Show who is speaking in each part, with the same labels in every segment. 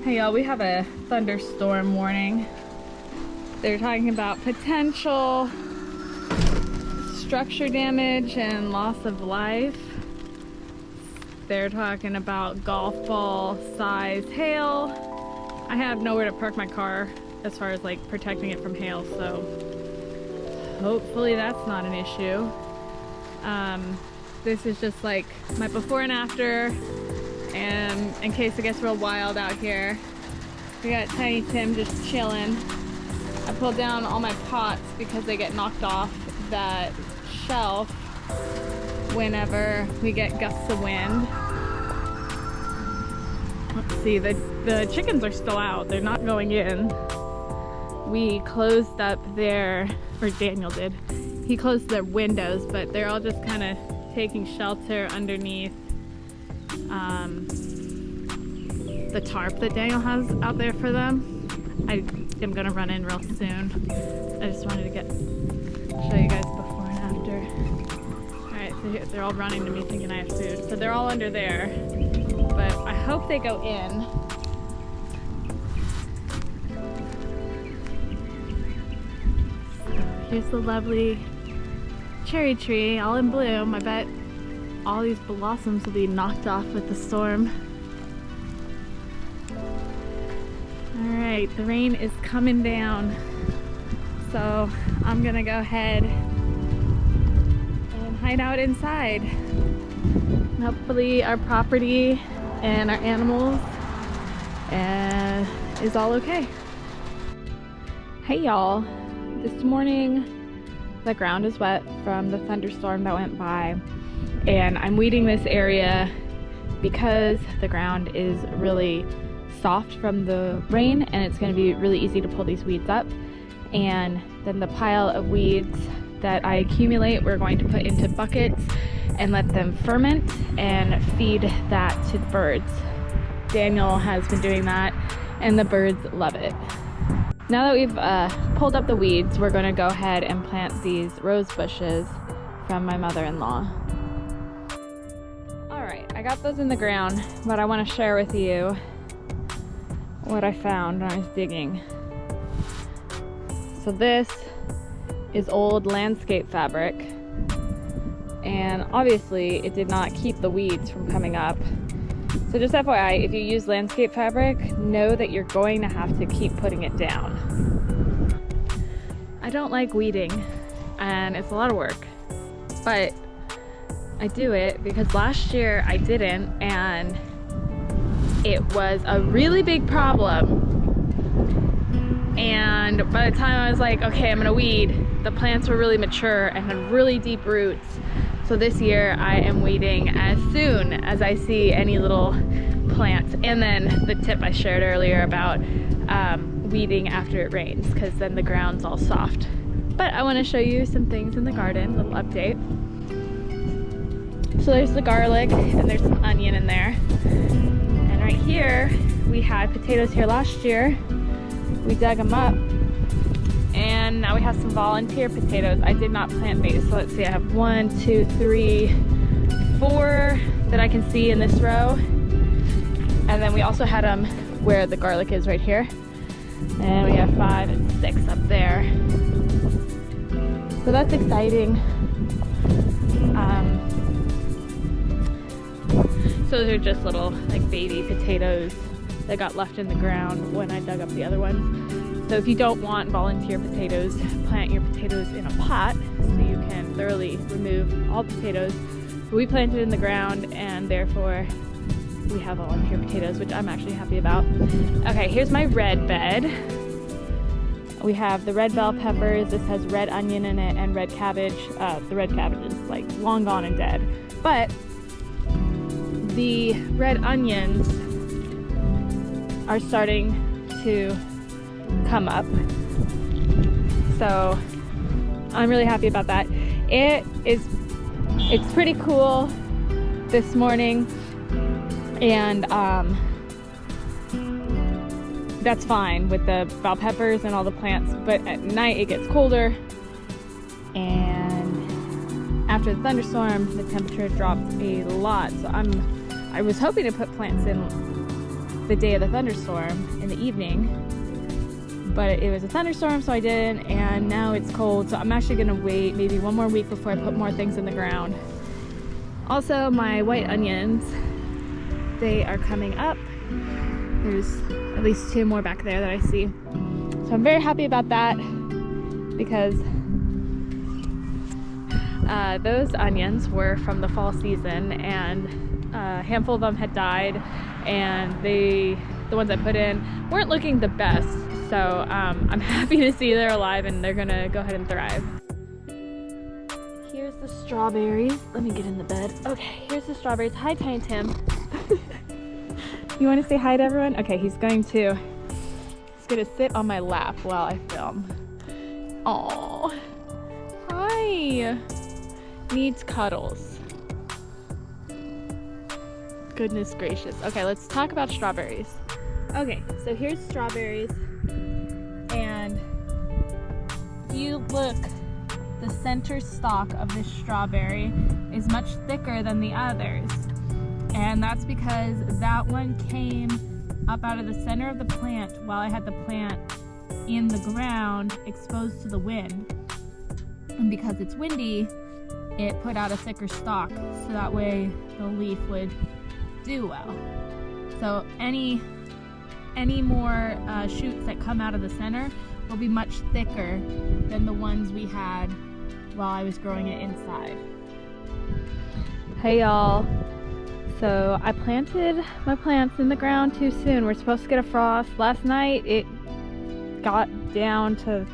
Speaker 1: Hey y'all, we have a thunderstorm warning. They're talking about potential structure damage and loss of life. They're talking about golf ball size hail. I have nowhere to park my car as far as like protecting it from hail, so hopefully that's not an issue. This is just like my before and after, and in case it gets real wild out here. We got Tiny Tim just chilling. I pulled down all my pots because they get knocked off that shelf whenever we get gusts of wind. Let's see, the chickens are still out. They're not going in. We closed up their, or Daniel did, he closed their windows, but they're all just kind of taking shelter underneath the tarp that Daniel has out there for them. I am gonna run in real soon. I just wanted to show you guys before and after. Alright, so here, they're all running to me thinking I have food. So they're all under there, but I hope they go in. So here's the lovely cherry tree, all in bloom. I bet all these blossoms will be knocked off with the storm. Alright, the rain is coming down, so I'm gonna go ahead and hide out inside. Hopefully our property and our animals is all okay. Hey y'all, this morning the ground is wet from the thunderstorm that went by, and I'm weeding this area because the ground is really soft from the rain, and it's going to be really easy to pull these weeds up. And then the pile of weeds that I accumulate, we're going to put into buckets and let them ferment and feed that to the birds. Daniel has been doing that and the birds love it. Now that we've pulled up the weeds, we're going to go ahead and plant these rose bushes from my mother-in-law. Alright, I got those in the ground, but I want to share with you what I found when I was digging. So this is old landscape fabric, and obviously it did not keep the weeds from coming up. So just FYI, if you use landscape fabric, know that you're going to have to keep putting it down. I don't like weeding, and it's a lot of work, but I do it because last year I didn't, and it was a really big problem. And by the time I was like, okay, I'm gonna weed, the plants were really mature and had really deep roots. So this year I am weeding as soon as I see any little plants. And then the tip I shared earlier about weeding after it rains, because then the ground's all soft. But I want to show you some things in the garden, little update. So there's the garlic, and there's some onion in there. And right here, we had potatoes here last year. We dug them up, and now we have some volunteer potatoes. I did not plant these, so let's see, I have 1, 2, 3, 4 that I can see in this row. And then we also had them where the garlic is right here. And we have 5 and 6 up there. So that's exciting. So those are just little like baby potatoes that got left in the ground when I dug up the other ones. So if you don't want volunteer potatoes, plant your potatoes in a pot so you can thoroughly remove all potatoes. We planted in the ground, and therefore we have volunteer potatoes, which I'm actually happy about. Okay, here's my red bed. We have the red bell peppers. This has red onion in it and red cabbage. The red cabbage is like long gone and dead, but the red onions are starting to come up. So I'm really happy about that. It's pretty cool this morning, and that's fine with the bell peppers and all the plants, but at night it gets colder, and after the thunderstorm the temperature dropped a lot. So I was hoping to put plants in the day of the thunderstorm in the evening, but it was a thunderstorm, so I didn't, and now it's cold, so I'm actually gonna wait maybe one more week before I put more things in the ground. Also, my white onions, they are coming up. There's at least 2 more back there that I see. So I'm very happy about that, because those onions were from the fall season, and a handful of them had died, and the ones I put in weren't looking the best. So I'm happy to see they're alive and they're gonna go ahead and thrive. Here's the strawberries. Let me get in the bed. Okay, here's the strawberries. Hi, Tiny Tim. You want to say hi to everyone? Okay, he's gonna sit on my lap while I film. Oh, hi. Needs cuddles. Goodness gracious. Okay, let's talk about strawberries. Okay, so here's strawberries, and if you look, the center stalk of this strawberry is much thicker than the others, and that's because that one came up out of the center of the plant while I had the plant in the ground exposed to the wind, and because it's windy, it put out a thicker stalk, so that way the leaf would do well. So any more shoots that come out of the center will be much thicker than the ones we had while I was growing it inside. Hey y'all, so I planted my plants in the ground too soon. We're supposed to get a frost. Last night it got down to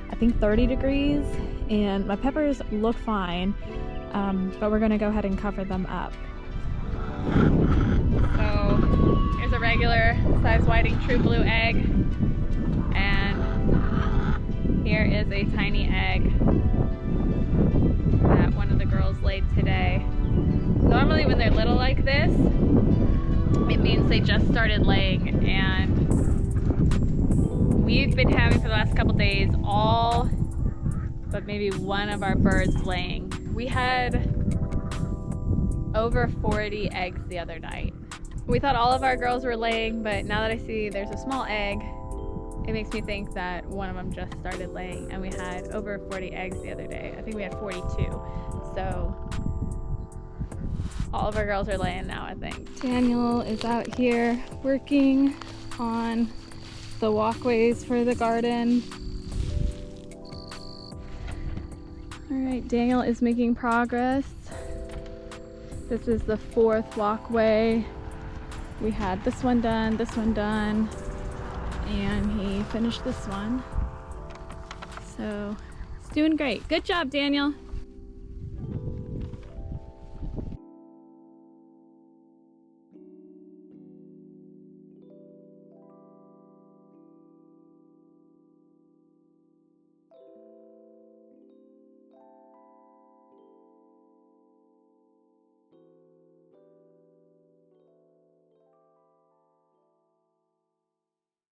Speaker 1: I think 30 degrees, and my peppers look fine, but we're gonna go ahead and cover them up. So here's a regular size whiting true blue egg, and here is a tiny egg that one of the girls laid today. Normally when they're little like this, it means they just started laying, and we've been having for the last couple days all but maybe one of our birds laying. We had over 40 eggs the other night. We thought all of our girls were laying, but now that I see there's a small egg, it makes me think that one of them just started laying, and we had over 40 eggs the other day. I think we had 42. So all of our girls are laying now, I think. Daniel is out here working on the walkways for the garden. All right, Daniel is making progress. This is the 4th walkway. We had this one done, and he finished this one. So it's doing great. Good job, Daniel.